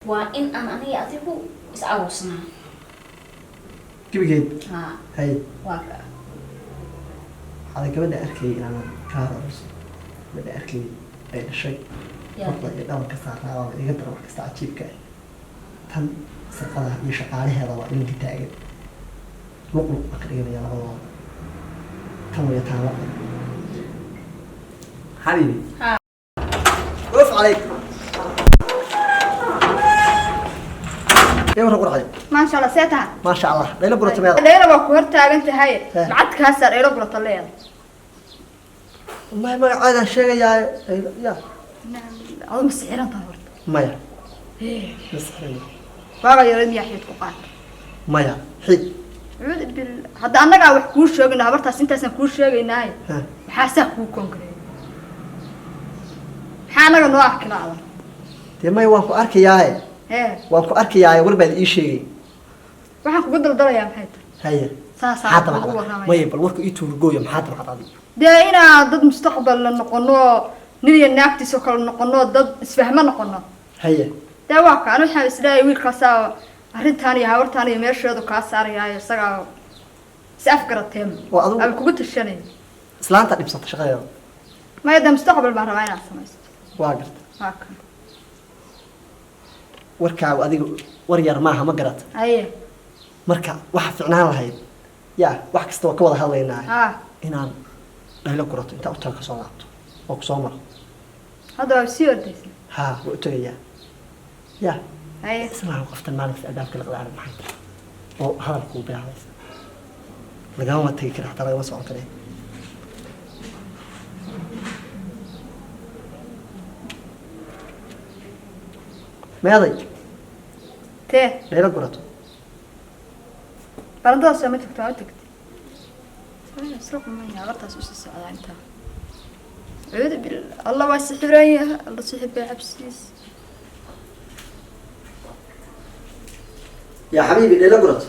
وإن أنا أتيكو إسأوسنا كيف جيت؟ ها هاي واقع هذا كمان أركي أنا كهرباء بدي أركي الشيء فضل يدور كسر أو يقدر كسر عجيب كأي تم سقطها يشق عليها ضوء من كتاعي لقلق أقريبا يا الله تم يتعلق حبيبي ها وقف عليك ايه ورا عليك ما شاء الله سيتها ما شاء الله ليلى برت ميل ليلى بكور تاغنت هاي لعدك هسر ليلى برت ليلى والله ما عاد شيء يا هذا مسحران طهورت مايا مسحرين بابا يريد يحيى فقط مايا حيد عود هذا أنا wax kuu sheegna habartaas intaasan kuu sheegaynaa maxaa sax kuu konkreet maxaa naga noo arkinaada تماي وانكو أركياي وانكو أركياي وربع إيشي waxaan kugu daldalayaa maxay tahay هيا saas حاطة معنا ما يبل وركو إيتو رجويا محاطة مع هذه dee inaa dad mustaqbal noqono nin iyo naagtiisa kale noqono dad isfahma noqono هيا dee waa kaan waxaan isleeyahay wiilkaas arrintan iyo habartan iyo meesheedu ka saarayaa isaga is afgarateen aan kugu tashanay islaanta dhibsata shaqadeeda ma yada mustaqbal baan rabaa inaan samaysto waa garta waa kan warkaagu adiga war yar maaha ma garata haye marka waxa fiicnaan lahayd yaa wax kasta waa ka wada hadlaynaa inaan dhaylo kurato inta u talka soo laabto oo ku soo maro hadda waa sii ordaysan ها وتجيا يا هاي اسمع وقفت المالك في أداب كل قدار محيط أو هذا الكوب يا عايز لقاهم ما تيجي كده حتى لا يوصل كده ما يضيق تيه ليه قرطه برضه سمعت كتابتك سرق مني عرفت أسوس السعادة أنت عود بال الله واسحرية الله سحب عبسيس يا حبيبي ليه قرط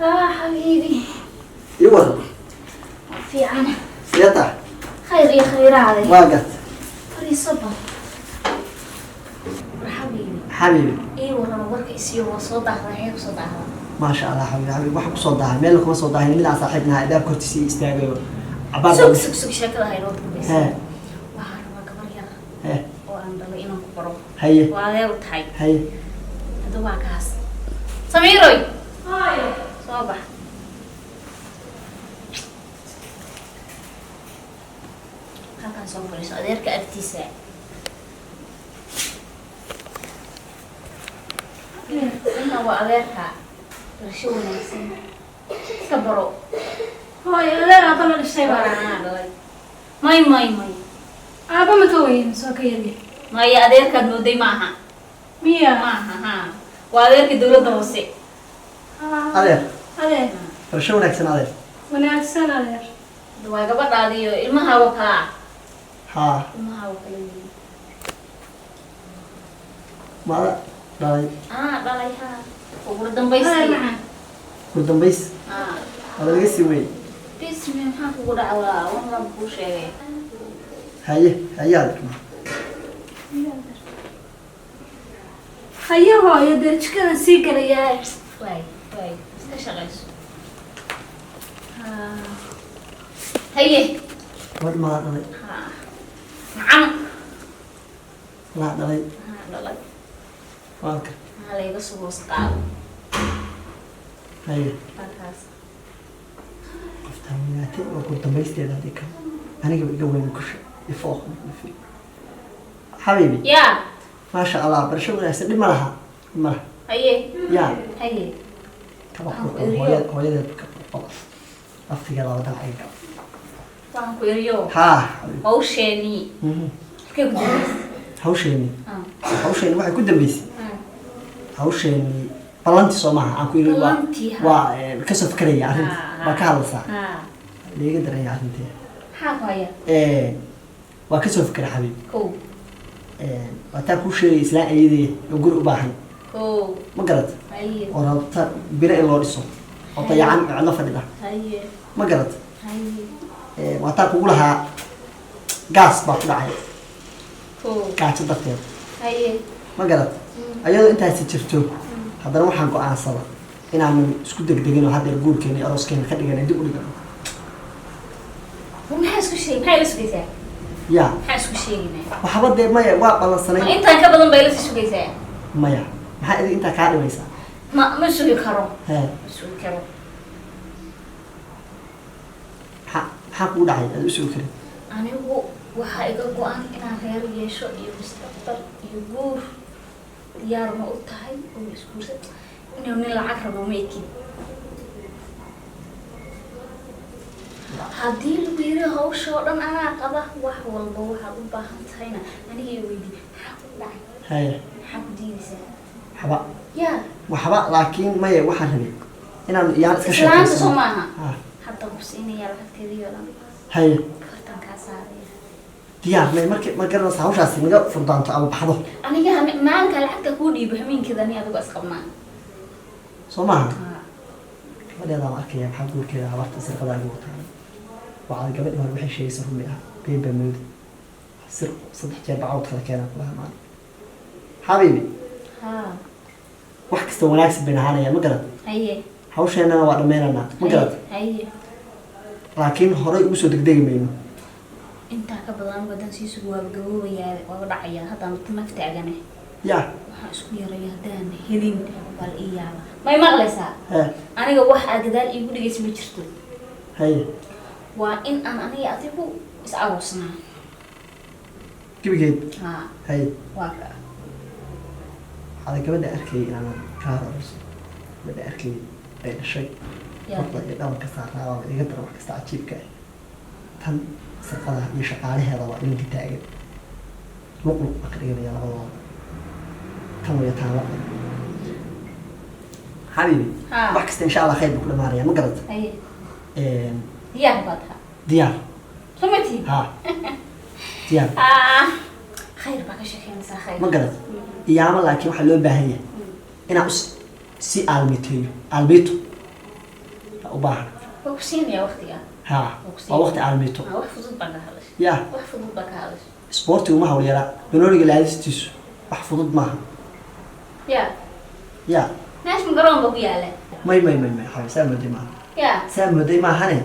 ها حبيبي يوه في عنا سيطة خير يا خير علي واقت فري صبر حبيبي حبيبي ايوه انا ورك اسيو وصوتها هي وصوتها ما شاء الله حبيبي حبيبي واحد صوتها مين لكم صوتها من اللي صاحبنا أداب كنت يستعجلوا عبارة سك شكلها هاي روت بس ها وأنا ما قبل يا ها وأنا ضلينا كبروا هي وهذا وتحي هي هذا واقعس سميروي هاي صباح كان صبري صديرك ابتسام إنه وأغيرها رشونا يسمى كبروا هاي لا طلع الشيء بقى ماي أبا متوين سو كيري ما هي أديرك نودي معها مية معها ها وأديرك دولة دوسي أدير أدير رشوا نكسن أدير ونعكسن أدير دواء قبض عادي المها وكلا ها المها وكلا ما لا لا ليها وقردن بيسي قدام بيس هذا اللي يسوي بيس من ها وقرد على والله بوشة هي هذا خيوها يا درج كذا سيكل يا واي استشغلش هي ود ما ضلي نعم لا ضلي لا واك هلا يقصوا وسقاو هي بكاس فتحياتي وقدام بيس هذيك أنا قبل وين كش يفوق في حبيبي يا ما شاء الله برشوا ناس اللي مرها هي يا هي كبر هو يد أفتي قال هذا الحين طعم كويريو ها هوشيني كيف تدرس هوشيني هوشيني واحد قدام بيس هوشيني بلانتي صومها أكو يروى وكسر فكرية عرفت ما كهذا ليه قدر يا عرفتي حاجة وكسر فكرة حبيبي كو وتاكو شيء سلاء أيدي يقول أباحي كو ما قرأت هي ورابط بناء اللوريسو وطيعان على فريدة هي ما قرأت هي وتاكو لها قاس بطلعي gaajo darteed haye ma garad ayadoo intaasi jirto haddana waxaan go-aansada inaanu isku degdegin oo haddeer guurkeena iyo arooskeena ka dhigana dib u dhigano maxaa isku sheegi maxaa ila sugaysaa ya maxaa isku sheeginaa waxba dee maya waa ballansanay intaan ka badan bay ila sugaysaa maya maxaa idin intaa kaa dhimaysaa ma sugi karo hee ma sugi karo maxaa kugu dhacay aad u sugi karin anigu waxaa iga go-an inaan reer yeesho iyo mustaqbal iyo guur diyaar ma u tahay oo isguursa inuu nin lacag rabo ma ekin haddii lagu yiri hawsha oo dhan anaa qaba wax walba waxaad u baahan tahayna aniga i weydii maxaa ku dhacay haya maxaa ku diidaysaa waxba yaa waxba laakiin maya waxaan rabay inaan iyaan iska islaanta soo maaha ah hadda hubsiinaya lacagteedii oo dhan haya fartan kaa saaraya diyaar may markii ma garanaysa hawshaasi naga furdaanto ama baxdo aniga maalinka lacagta kuu dhiibo hameenkeeda ani adigo isqabnaa soo maaha gabadheeda aan arkaya maxaa guurkeeda habarta sirqadaa igu wataa waxaad gabadhi hore waxay sheegaysa rumi ah been baa moodi sir 3 jeer bacawd kala keenaa kulaha maan xabiibi haa wax kasta wanaagsan baan ahaanaya ma garad haye hawsheenana waa dhammeynanaa ma garad haye laakiin horey ugu soo degdegi mayno intaa ka badan wadan sii sugu waa gaboobayaa waa dhacaya haddaan naf taagane ya waxaa isku yaray haddaan helin bal ii yaaba may maqlaysaa hee aniga wax aad gadaal iigu dhigaysa ma jirto haye waa in aan aniga adigu is aroosnaa gebigeed haa haye waa ka waxaad gabadha arkayay inaan kaa arooso gabadha arkayay ay dhashay horta iyo dhabanka saarnaa waa iga dara wax kasta cajiibka ah tan sirqada iyo shaqaalaheeda waa inanti taagan luqluq baa ka dhiganaya labadooda tan waya taan la xabiibi haa wax kasta insha allah khayr buu ku dhamaanaya ma garata haye diyaar baad taha diyaar rumati haa diyaar khayr baa ka sheekeynaysaa khayr ma garata iyaama laakiin waxaa loo baahan yahay inaan si aalmiteeyo aalmito u baahan waa ku siinayaa waqtiga haa waa waqti aalmito wax fudud baa ka hadashay ya wax fudud baa ka hadashay isboortigu ma hawl yaraa banooniga laadistiisu wax fudud maaha ya ya meesha garoon baa ku yaala may xabi saa mooday maaha ya saa mooday maahane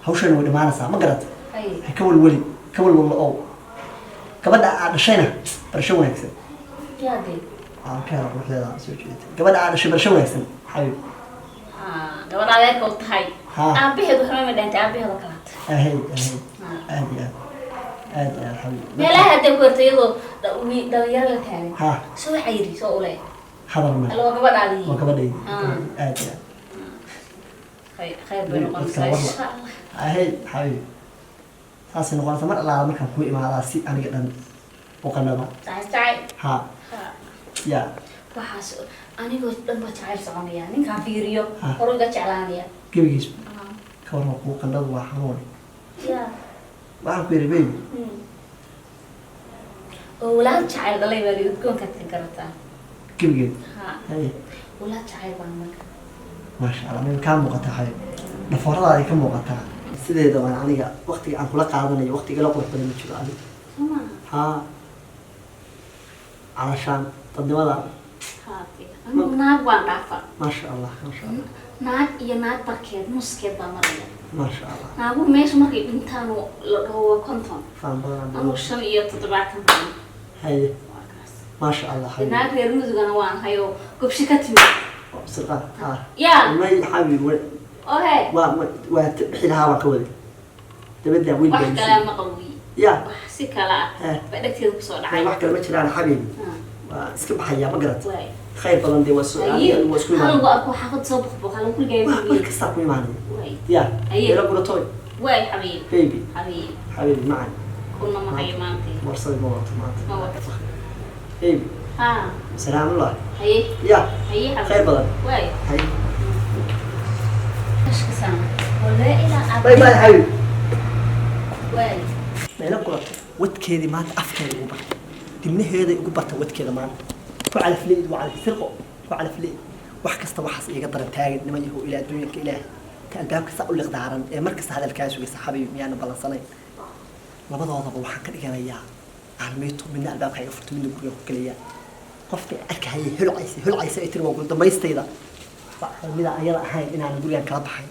hawshan way dhamaanaysaa ma garata haye ha ka walwallo oo gabadha aad dhashayna barasho wanaagsan yaa dee aan ka helo ruuxdeeda aan soo jeedin gabadha aad dhashay barasho wanaagsan xabiib gabadha adeerka u tahay haa aabaheed waxba ma dhaantay aabaheeda kalaata ahay aad iyo aad xabiib meelaha hadday ku hortay iyadoo dhalinyaro la taagan haa soo waxaa yidhi soo ule hadal ma alla waa gabadhaadii waa gabadhaydi aad iyo khayr bay noqonaysaa insha allah ahay xabiib saasay noqonaysa mar allaala markaan kuu imaadaa si aniga dhan u qanaba jacayl haa ya waxaas anigoo dhan baa jacayl soconaya ninkaan fiiriyo Ah. horu iga jeclaanaya gebigiis ka warma kuu qandhadu waa xanuun ya waxaan ku yidhi baby oo walaal jacayl dhalay baa lihi udgoonkaad ka garataa gebigeed ha haye walaal jacayl baan marka maasha allah may kaa muuqataa xabiib dhafooradaada ka muuqataa sideeda waan aniga waqtiga aan kula qaadanayo waqtiga la qurux badan ma jiro adiga soma haa calashaan dadnimada anigu naag waan dhaafa maasha allah maasha allah naag iyo naag barkeed nuskeed baa maraya maasha allah naagu meesha markay dhintaan la dhaho waa konton faan badan anuu 75 baan haye waa kaas maasha allah xabiib naag reer mudugana waan hayo gobshi ka timid sirqa haa yaa may xabiib ohe waa bixi lahaa waan ka waday dabaddaa wiil wax baa kale ma qawi ya wax si kale ah Eh. baa dhegteeda kusoo dhacay wax kale ma jiraan xabiib Ah, waa iska baxayaa ma garat waay khayr badan dee waa soo Haye, waa isku hal imaanaya go arko xaafad soo buqbuq hal kulligay wax mar kastaa ku imaanaya waay ya Haye. ila guratoy waay xabiib baby xabiib xabiibi macan kuna maqayo maanta warsadi ma wato maanta ma wato baby ha salaamullah haye ya haye khayr xabiib badan waay haye ashkasan wala ila bay bay xabiib waay meela gurato wadkeedii maanta afkeeda ugu barta dibnaheeday ugu barta wadkeeda maanta ku calafleyd waa calaf sirqo ku calafleyd wax kasta waxaas iiga daran taagan niman yahow ilaa adduunyanka ilaahay ka albaabka saa u liqdaaran ee mar kasta hadalkaa sugaysa xabiib miyaana ballansanayn labadoodaba waxaan ka dhiganayaa aalmeeto midna albaabka iga furto midna guriga ku geliya qofka arkay hulcaysa ay tiri waa ugu dambaystayda mida ayada ahayn inaan guriga kala baxay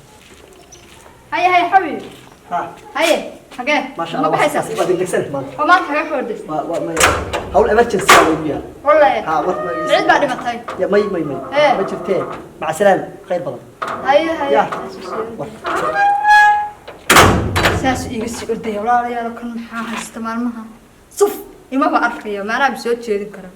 هيا حبيبي ha هيا حاجة ما شاء ما الله بحسها waa degdegsan ma وما حاجة كوردس hawl emergency waa weeyaan والله يا ha war بعد بعد ما تاي ya may إيه. ma jirtee maca salaam khayr badan هيا هيا يا. ساس يجلس يقول ده ولا يا لو كان محاها استمر معها صف إما بعرف يا ما أنا بسوي شيء ذكره